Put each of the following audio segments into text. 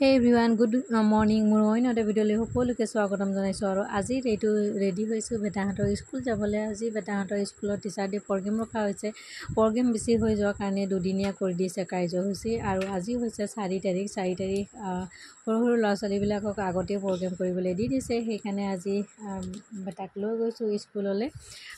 হে everyone good morning মোৰ অন্য এটা ভিডিঅ'লৈ সকলোকে স্বাগতম জনাইছোঁ আৰু আজি এইটো ৰেডি হৈছোঁ বেটাহঁতৰ স্কুল যাবলৈ আজি বেটাহঁতৰ স্কুলত টিচাৰ ডে প্ৰগ্ৰেম ৰখা হৈছে প্ৰগ্ৰেম বেছি হৈ যোৱাৰ কাৰণে দুদিনীয়া কৰি দিছে কাৰ্যসূচী আৰু আজি হৈছে 4 তাৰিখ সৰু সৰু ল'ৰা ছোৱালীবিলাকক আগতে প্ৰগ্ৰেম কৰিবলৈ দি দিছে সেইকাৰণে আজি বেটাক লৈ গৈছোঁ স্কুললৈ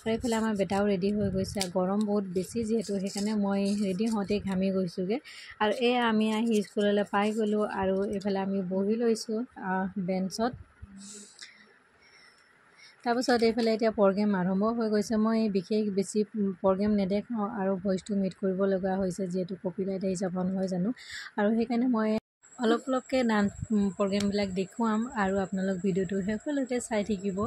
আৰু এইফালে আমাৰ বেটাও ৰেডি হৈ গৈছে গৰম বহুত বেছি যিহেতু সেইকাৰণে মই ৰেডি হওঁতেই ঘামি গৈছোঁগৈ আৰু এয়া আমি আহি স্কুললৈ পাই গ'লোঁ আৰু এইফালে আমি বহি লৈছোঁ বেঞ্চত তাৰপিছত এইফালে এতিয়া প্ৰগ্ৰেম আৰম্ভ হৈ গৈছে মই বিশেষ বেছি প্ৰগ্ৰেম নেদেখাওঁ আৰু ভইচটো মিউট কৰিব লগা হৈছে যিহেতু কপিৰাইট আহি যাব নহয় জানো আৰু সেইকাৰণে মই অলপকৈ ডান্স প্ৰগ্ৰেমবিলাক দেখুৱাম আৰু আপোনালোক ভিডিঅ'টো শেষলৈকে চাই থাকিব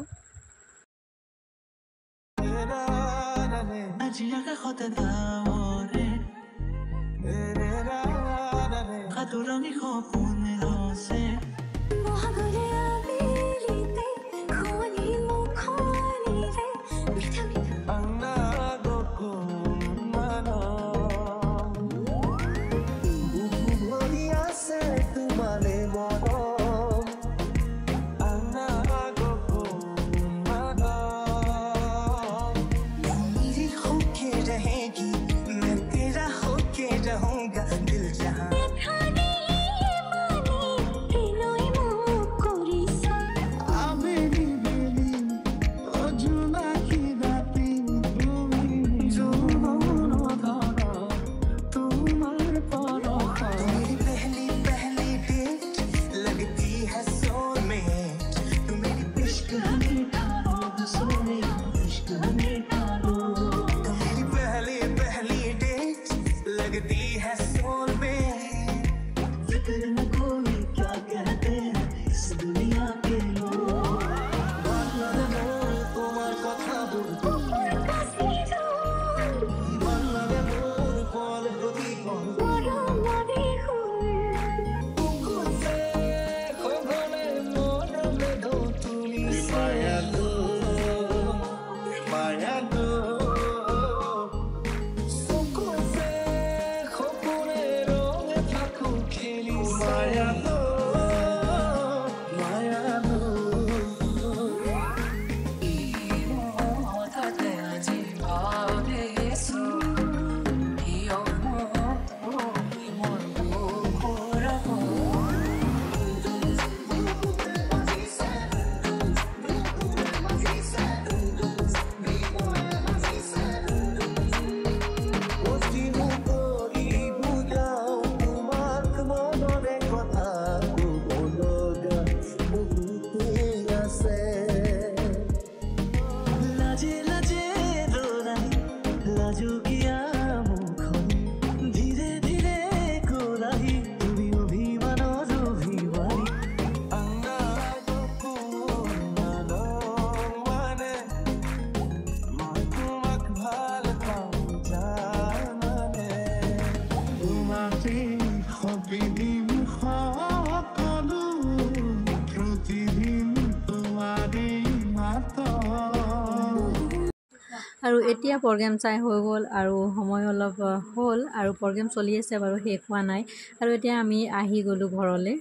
আৰু এতিয়া প্ৰগ্ৰেম চাই হৈ গ'ল আৰু সময় অলপ হ'ল আৰু প্ৰগ্ৰেম চলি আছে বাৰু শেষ হোৱা নাই আৰু এতিয়া আমি আহি গ'লোঁ ঘৰলৈ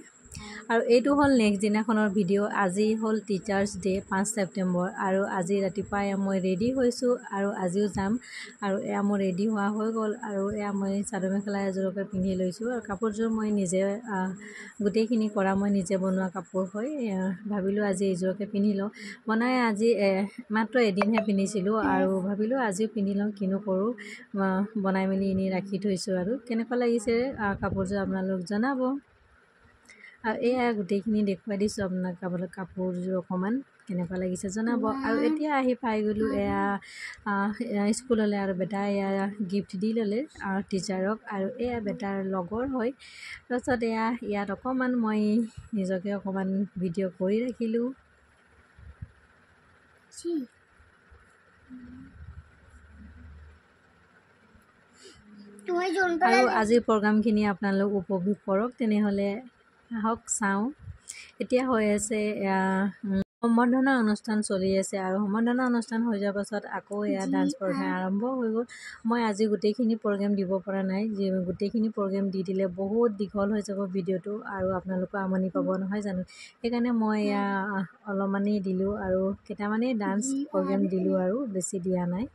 আৰু এইটো হ'ল নেক্সট দিনাখনৰ ভিডিঅ' আজি হ'ল টিচাৰ্ছ ডে 5 ছেপ্টেম্বৰ আৰু আজি ৰাতিপুৱাই মই ৰেডি হৈছোঁ আৰু আজিও যাম আৰু এয়া মোৰ ৰেডি হোৱা হৈ গ'ল আৰু এয়া মই চাদৰ মেখেলা এযোৰকে পিন্ধি লৈছোঁ আৰু কাপোৰযোৰ মই নিজে গোটেইখিনি কৰা মই নিজে বনোৱা কাপোৰ হয় ভাবিলোঁ আজি এইযোৰকে পিন্ধি লওঁ বনাই আজি মাত্ৰ এদিনহে পিন্ধিছিলোঁ আৰু ভাবিলোঁ আজিও পিন্ধি লওঁ কিনো কৰোঁ বনাই মেলি এনেই ৰাখি থৈছোঁ আৰু কেনেকুৱা লাগিছে কাপোৰযোৰ আপোনালোক জনাব আৰু এয়া গোটেইখিনি দেখুৱাই দিছোঁ আপোনাক কাপোৰযোৰ অকণমান কেনেকুৱা লাগিছে জনাব আৰু এতিয়া আহি পাই গ'লোঁ এয়া স্কুললৈ আৰু বেটাই এয়া গিফ্ট দি ল'লে টিচাৰক আৰু এয়া বেটাৰ লগৰ হয় তাৰপিছত এয়া ইয়াত অকণমান মই নিজকে অকণমান ভিডিঅ' কৰি ৰাখিলোঁ আৰু আজিৰ প্ৰগ্ৰামখিনি আপোনালোক উপভোগ কৰক তেনেহ'লে আহক চাওঁ এতিয়া হৈ আছে সম্বৰ্ধনা অনুষ্ঠান চলি আছে আৰু সম্বৰ্ধনা অনুষ্ঠান হৈ যোৱাৰ পাছত আকৌ এয়া ডান্স প্ৰগ্ৰেম আৰম্ভ হৈ গ'ল। মই আজি গোটেইখিনি প্ৰগ্ৰেম দিব পৰা নাই, যি গোটেইখিনি প্ৰগ্ৰেম দি দিলে বহুত দীঘল হৈ যাব ভিডিঅ'টো আৰু আপোনালোকে আমনি পাব নহয় জানো। সেইকাৰণে মই এয়া অলপমানেই দিলোঁ আৰু কেইটামানেই ডান্স প্ৰগ্ৰেম দিলোঁ আৰু বেছি দিয়া নাই।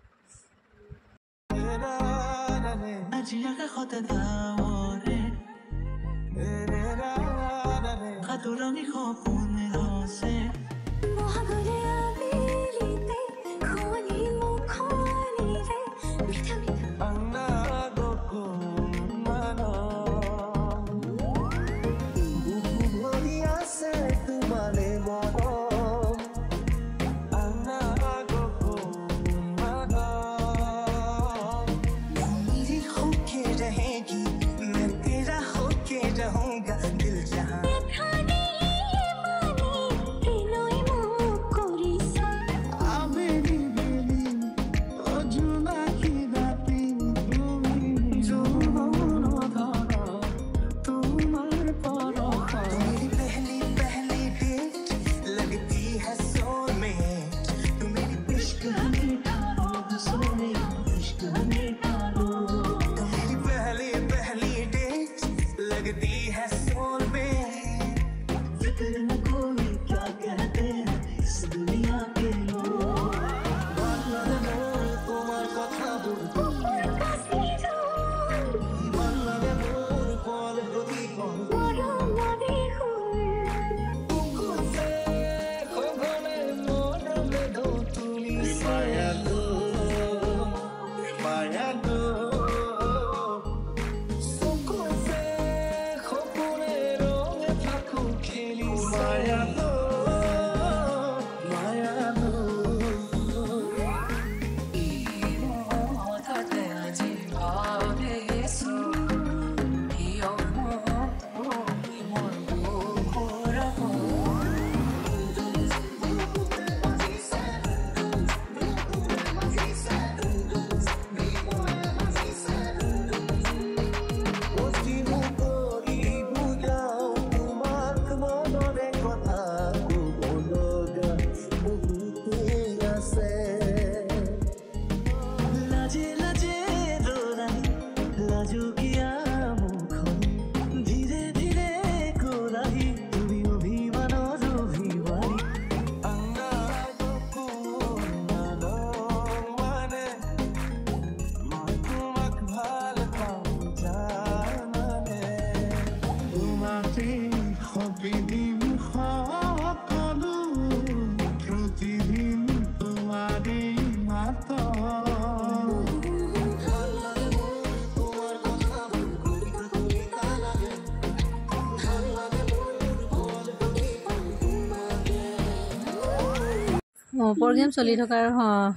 প্ৰগ্ৰেম চলি থকাৰ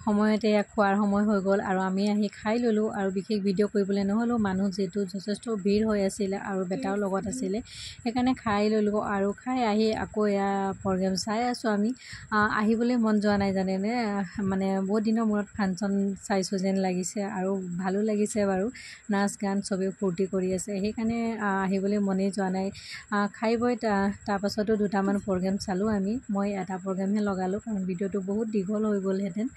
সময়তে খোৱাৰ সময় হৈ গ'ল আৰু আমি আহি খাই ল'লোঁ আৰু বিশেষ ভিডিঅ' কৰিবলৈ নহ'লেও মানুহ যিহেতু যথেষ্ট ভিৰ হৈ আছিলে আৰু বেটাও লগত আছিলে, সেইকাৰণে খাই ল'লোঁ আৰু খাই আহি আকৌ এয়া প্ৰগ্ৰেম চাই আছোঁ আমি। আহিবলৈ মন যোৱা নাই জানেনে, মানে বহুত দিনৰ মূৰত ফাংচন চাইছোঁ যেন লাগিছে আৰু ভালো লাগিছে বাৰু, নাচ গান চবেই ফূৰ্তি কৰি আছে, সেইকাৰণে আহিবলৈ মনেই যোৱা নাই। খাই বৈ তাৰপাছতো দুটামান প্ৰগ্ৰেম চালোঁ আমি, মই এটা প্ৰগ্ৰেমহে লগালোঁ কাৰণ ভিডিঅ'টো বহুত দীঘল হৈ গ'লহেঁতেন।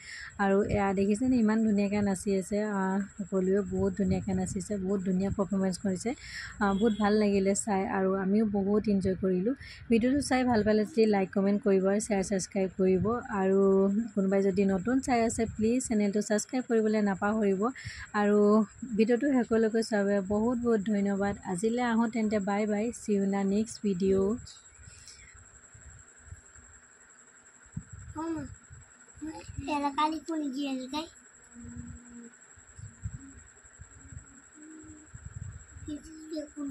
আৰু এয়া দেখিছেনে ইমান ধুনীয়াকৈ নাচি আছে, সকলোৱে বহুত ধুনীয়াকৈ নাচিছে, বহুত ধুনীয়া পাৰফৰ্মেঞ্চ কৰিছে, বহুত ভাল লাগিলে চাই আৰু আমিও বহুত এনজয় কৰিলোঁ। ভিডিঅ'টো চাই ভাল পালে যদি লাইক কমেণ্ট কৰিব আৰু শ্বেয়াৰ ছাবস্ক্ৰাইব কৰিব আৰু কোনোবাই যদি নতুন চাই আছে প্লিজ চেনেলটো ছাবস্ক্ৰাইব কৰিবলৈ নাপাহৰিব আৰু ভিডিঅ'টো শেষলৈকে চাব। বহুত বহুত ধন্যবাদ। আজিলৈ আহোঁ তেন্তে, bye bye, see you in the next video'. Ela kali pun dia juga. Dia pun.